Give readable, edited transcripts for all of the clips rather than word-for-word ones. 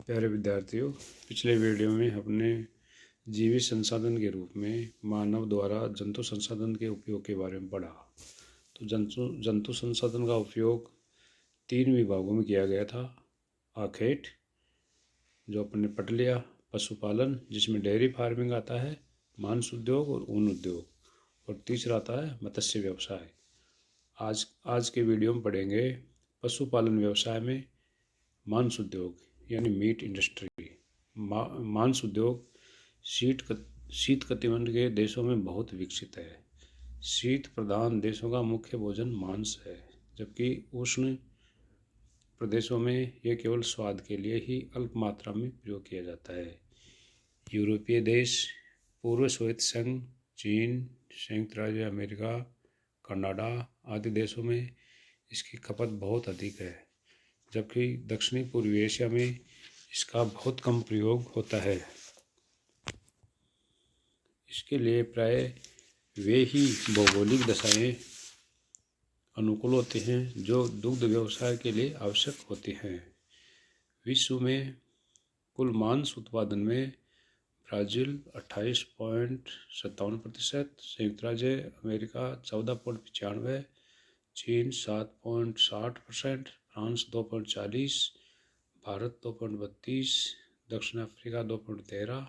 प्यारे विद्यार्थियों, पिछले वीडियो में हमने जीवी संसाधन के रूप में मानव द्वारा जंतु संसाधन के उपयोग के बारे में पढ़ा। तो जंतु संसाधन का उपयोग 3 विभागों में किया गया था। आखेट, जो अपने पढ़ लिया, पशुपालन जिसमें डेयरी फार्मिंग आता है, मांस उद्योग और ऊन उद्योग, और तीसरा आता है मत्स्य व्यवसाय। आज के वीडियो में पढ़ेंगे पशुपालन व्यवसाय में मांस उद्योग यानी मीट इंडस्ट्री। मांस उद्योग शीत कटिबंध के देशों में बहुत विकसित है। शीत प्रधान देशों का मुख्य भोजन मांस है, जबकि उष्ण प्रदेशों में यह केवल स्वाद के लिए ही अल्प मात्रा में प्रयोग किया जाता है। यूरोपीय देश, पूर्व सोवियत संघ, चीन, संयुक्त राज्य अमेरिका, कनाडा आदि देशों में इसकी खपत बहुत अधिक है, जबकि दक्षिणी पूर्वी एशिया में इसका बहुत कम प्रयोग होता है। इसके लिए प्राय वे ही भौगोलिक दशाएं अनुकूल होती हैं जो दुग्ध व्यवसाय के लिए आवश्यक होती हैं। विश्व में कुल मांस उत्पादन में ब्राज़ील 28.57%, संयुक्त राज्य अमेरिका 14.95%, चीन 7.60%, फ्रांस 2.40%, भारत 2.32%, दक्षिण अफ्रीका 2.13%,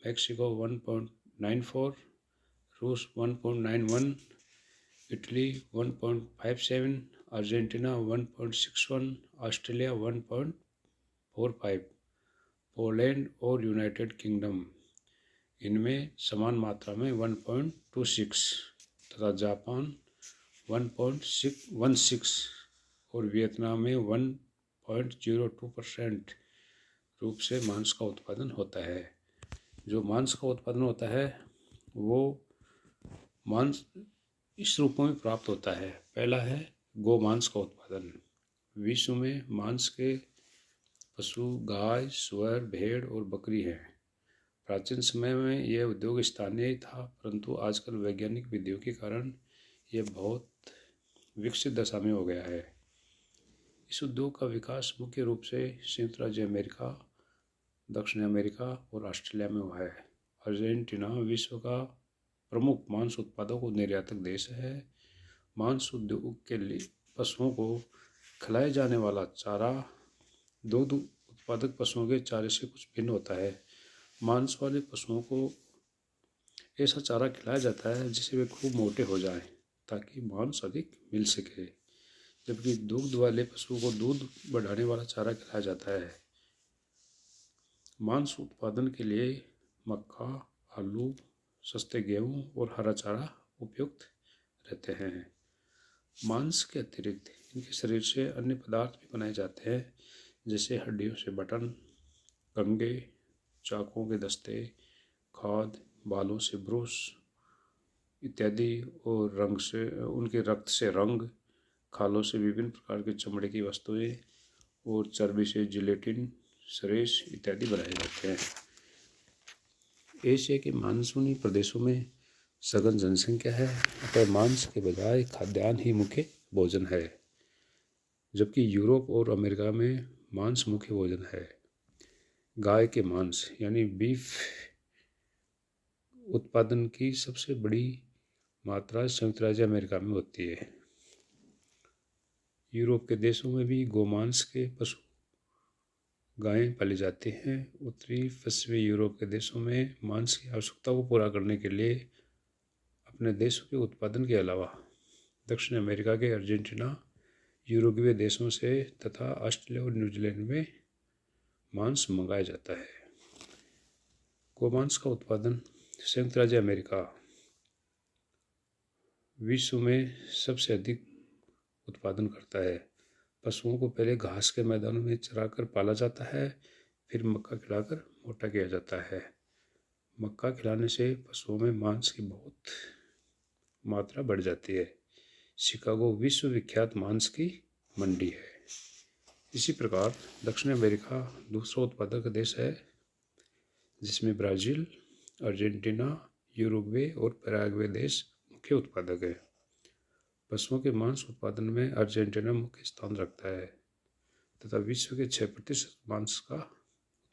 मैक्सिको 1.94%, रूस 1.91%, इटली 1.57%, अर्जेंटीना 1.61%, ऑस्ट्रेलिया 1.45%, पोलैंड और यूनाइटेड किंगडम इनमें समान मात्रा में 1.26% तथा जापान 1.16% और वियतनाम में 1.02% रूप से मांस का उत्पादन होता है। जो मांस का उत्पादन होता है वो मांस इस रूपों में प्राप्त होता है। पहला है गोमांस का उत्पादन। विश्व में मांस के पशु गाय, सूअर, भेड़ और बकरी हैं। प्राचीन समय में यह उद्योग स्थानीय था, परंतु आजकल वैज्ञानिक विधियों के कारण यह बहुत विकसित दशा में हो गया है। इस उद्योग का विकास मुख्य रूप से संयुक्त राज्य अमेरिका, दक्षिण अमेरिका और ऑस्ट्रेलिया में हुआ है। अर्जेंटीना विश्व का प्रमुख मांस उत्पादक और निर्यातक देश है। मांस उद्योग के लिए पशुओं को खिलाए जाने वाला चारा दुग्ध उत्पादक पशुओं के चारे से कुछ भिन्न होता है। मांस वाले पशुओं को ऐसा चारा खिलाया जाता है जिससे वे खूब मोटे हो जाएं, ताकि मांस अधिक मिल सके, जबकि दुग्ध वाले पशुओं को दूध बढ़ाने वाला चारा खिलाया जाता है। मांस उत्पादन के लिए मक्का, आलू, सस्ते गेहूं और हरा चारा उपयुक्त रहते हैं। मांस के अतिरिक्त इनके शरीर से अन्य पदार्थ भी बनाए जाते हैं, जैसे हड्डियों से बटन, कंघे, चाकुओं के दस्ते, खाद, बालों से ब्रश इत्यादि, और रंग से उनके रक्त से रंग, खालों से विभिन्न प्रकार के चमड़े की वस्तुएं और चर्बी से जिलेटिन, सरेश इत्यादि बनाए जाते हैं। एशिया के मानसूनी प्रदेशों में सघन जनसंख्या है, अतः मांस के बजाय खाद्यान्न ही मुख्य भोजन है, जबकि यूरोप और अमेरिका में मांस मुख्य भोजन है। गाय के मांस यानी बीफ उत्पादन की सबसे बड़ी मात्रा संयुक्त राज्य अमेरिका में होती है। यूरोप के देशों में भी गोमांस के पशु गायें पाली जाती हैं। उत्तरी पश्चिमी यूरोप के देशों में मांस की आवश्यकता को पूरा करने के लिए अपने देशों के उत्पादन के अलावा दक्षिण अमेरिका के अर्जेंटीना, यूरुग्वे देशों से तथा ऑस्ट्रेलिया और न्यूजीलैंड में मांस मंगाया जाता है। गोमांस का उत्पादन संयुक्त राज्य अमेरिका विश्व में सबसे अधिक उत्पादन करता है। पशुओं को पहले घास के मैदानों में चराकर पाला जाता है, फिर मक्का खिलाकर मोटा किया जाता है। मक्का खिलाने से पशुओं में मांस की बहुत मात्रा बढ़ जाती है। शिकागो विश्व विख्यात मांस की मंडी है। इसी प्रकार दक्षिण अमेरिका दूसरा उत्पादक देश है, जिसमें ब्राज़ील, अर्जेंटीना, यूरुग्वे और पैराग्वे देश मुख्य उत्पादक है। पशुओं के मांस उत्पादन में अर्जेंटीना मुख्य स्थान रखता है तथा विश्व के 6% मांस का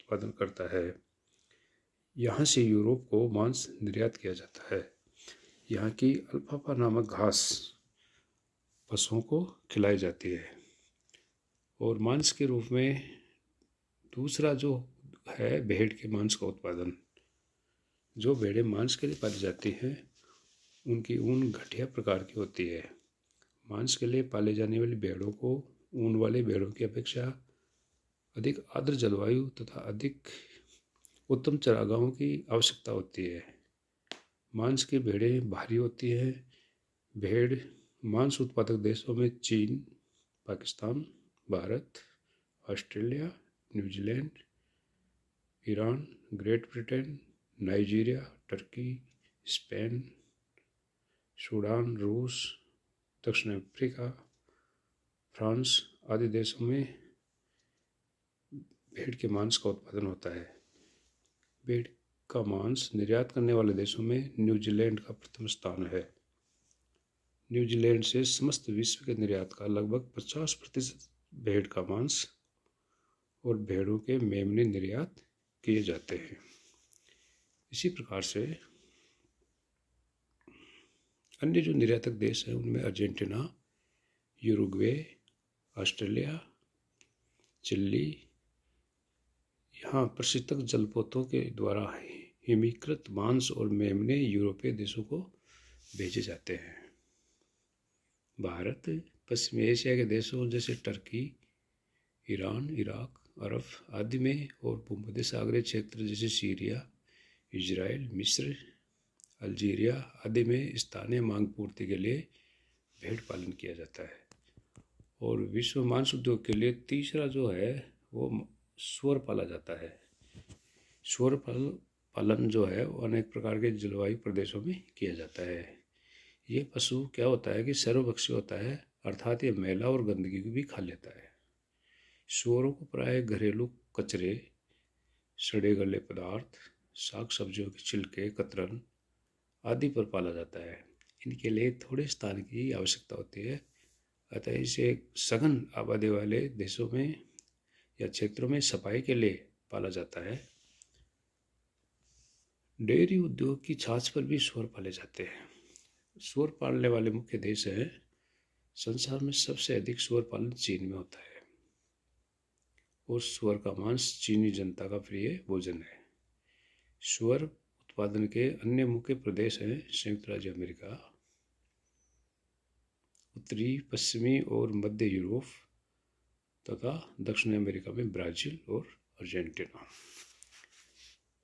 उत्पादन करता है। यहाँ से यूरोप को मांस निर्यात किया जाता है। यहाँ की अल्फाफा नामक घास पशुओं को खिलाई जाती है। और मांस के रूप में दूसरा जो है भेड़ के मांस का उत्पादन। जो भेड़ें मांस के लिए पाली जाती हैं उनकी ऊन घटिया प्रकार की होती है। मांस के लिए पाले जाने वाली भेड़ों को ऊन वाले भेड़ों की अपेक्षा अधिक आर्द्र जलवायु तथा अधिक उत्तम चारागाहों की आवश्यकता होती है। मांस की भेड़ें भारी होती हैं। भेड़ मांस उत्पादक देशों में चीन, Pakistan, Bharat, Australia, New Zealand, Iran, great Britain, Nigeria, Turkey, Spain, Sudan, रूस, दक्षिण अफ्रीका, फ्रांस आदि देशों में भेड़ के मांस का उत्पादन होता है। भेड़ का मांस निर्यात करने वाले देशों में न्यूजीलैंड का प्रथम स्थान है। न्यूजीलैंड से समस्त विश्व के निर्यात का लगभग 50% भेड़ का मांस और भेड़ों के मेमने निर्यात किए जाते हैं। इसी प्रकार से अन्य जो निर्यातक देश हैं उनमें अर्जेंटीना, यूरुग्वे, ऑस्ट्रेलिया, चिली, यहाँ प्रशीतक जलपोतों के द्वारा हिमीकृत मांस और मेमने यूरोपीय देशों को भेजे जाते हैं। भारत पश्चिमी एशिया के देशों जैसे टर्की, ईरान, इराक, अरब आदि में और भूमध्य सागरीय क्षेत्र जैसे सीरिया, इजराइल, मिस्र, अल्जीरिया आदि में स्थानीय मांग पूर्ति के लिए भेड़ पालन किया जाता है। और विश्व मांस उद्योग के लिए तीसरा जो है वो सूअर पाला जाता है। सूअर पालन जो है वो अनेक प्रकार के जलवायु प्रदेशों में किया जाता है। ये पशु क्या होता है कि सर्वभक्षी होता है, अर्थात ये मैला और गंदगी भी खा लेता है। सूअरों को प्राय घरेलू कचरे, सड़े गले पदार्थ, साग सब्जियों के छिलके, कतरन आदि पर पाला जाता है। इनके लिए थोड़े स्थान की आवश्यकता होती है, अतः इसे सघन आबादी वाले देशों में या क्षेत्रों में सफाई के लिए पाला जाता है। डेयरी उद्योग की छाछ पर भी सूअर पाले जाते हैं। सूअर पालने वाले मुख्य देश हैं। संसार में सबसे अधिक सूअर पालन चीन में होता है और सूअर का मांस चीनी जनता का प्रिय भोजन है। सूअर उत्पादन के अन्य मुख्य प्रदेश हैं संयुक्त राज्य अमेरिका, उत्तरी, पश्चिमी और मध्य यूरोप तथा दक्षिण अमेरिका में ब्राज़ील और अर्जेंटीना।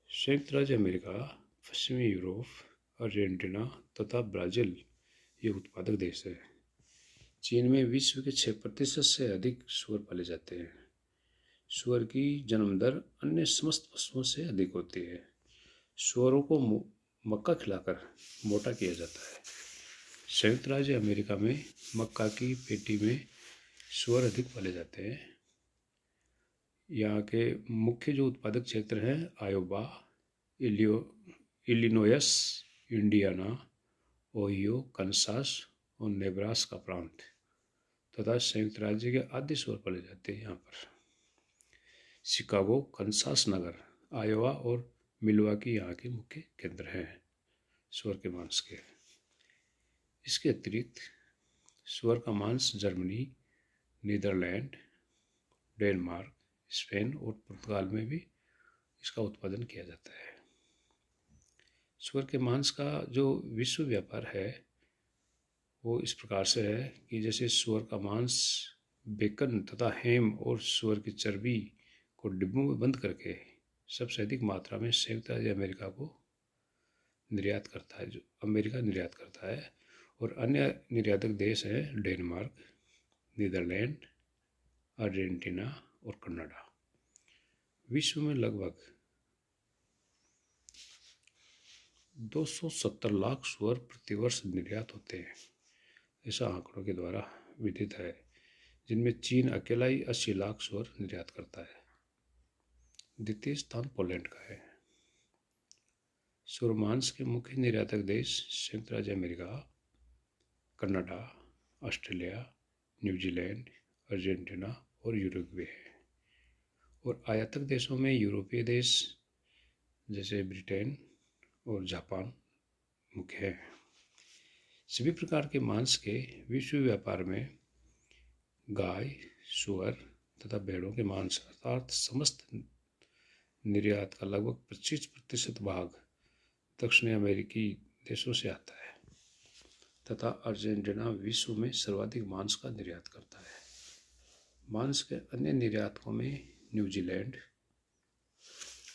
संयुक्त राज्य अमेरिका, पश्चिमी यूरोप, अर्जेंटीना तथा ब्राज़ील ये उत्पादक देश है। चीन में विश्व के 6% से अधिक सूअर पाले जाते हैं। सूअर की जन्म दर अन्य समस्त पशुओं से अधिक होती है। सूअरों को मक्का खिलाकर मोटा किया जाता है। संयुक्त राज्य अमेरिका में मक्का की पेटी में सूअर अधिक पाले जाते हैं। यहाँ के मुख्य जो उत्पादक क्षेत्र हैं आयोवा, इलिनोयस, इंडियाना, ओहियो, कनसास और नेब्रास्का प्रांत तथा संयुक्त राज्य के आद्य सूअर पाले जाते हैं। यहाँ पर शिकागो, कनसास नगर, आयोवा और मिल्वाकी यहाँ के मुख्य केंद्र हैं सूअर के मांस के। इसके अतिरिक्त सूअर का मांस जर्मनी, नीदरलैंड, डेनमार्क, स्पेन और पुर्तगाल में भी इसका उत्पादन किया जाता है। सूअर के मांस का जो विश्व व्यापार है वो इस प्रकार से है कि जैसे सूअर का मांस, बेकन तथा हैम और सूअर की चर्बी को डिब्बों में बंद करके सबसे अधिक मात्रा में संयुक्त राज्य अमेरिका को निर्यात करता है, जो अमेरिका निर्यात करता है। और अन्य निर्यातक देश हैं डेनमार्क, नीदरलैंड, अर्जेंटीना और कनाडा। विश्व में लगभग 270 लाख सूअर प्रतिवर्ष निर्यात होते हैं, ऐसा आंकड़ों के द्वारा विदित है, जिनमें चीन अकेला ही 80 लाख सूअर निर्यात करता है। द्वितीय स्थान पोलैंड का है। सूअर मांस के मुख्य निर्यातक देश संयुक्त राज्य America, Canada, Australia, New Zealand, Argentina और यूरुग्वे है। और आयातक देशों में यूरोपीय देश जैसे ब्रिटेन और जापान मुख्य हैं। सभी प्रकार के मांस के विश्व व्यापार में गाय, सुअर तथा भेड़ों के मांस अर्थात समस्त निर्यात का लगभग 25% भाग दक्षिण अमेरिकी देशों से आता है तथा अर्जेंटीना विश्व में सर्वाधिक मांस का निर्यात करता है। मांस के अन्य निर्यातकों में न्यूजीलैंड,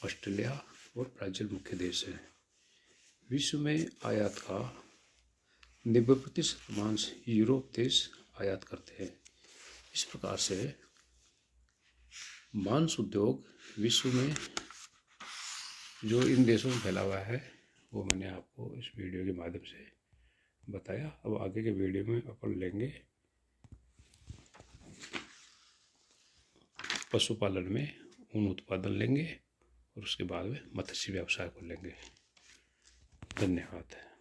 ऑस्ट्रेलिया और ब्राज़ील मुख्य देश हैं। विश्व में आयात का 90% मांस यूरोप देश आयात करते हैं। इस प्रकार से मांस उद्योग विश्व में जो इन देशों में फैला हुआ है वो मैंने आपको इस वीडियो के माध्यम से बताया। अब आगे के वीडियो में अपन लेंगे पशुपालन में ऊन उत्पादन लेंगे और उसके बाद में मत्स्य व्यवसाय को लेंगे। धन्यवाद।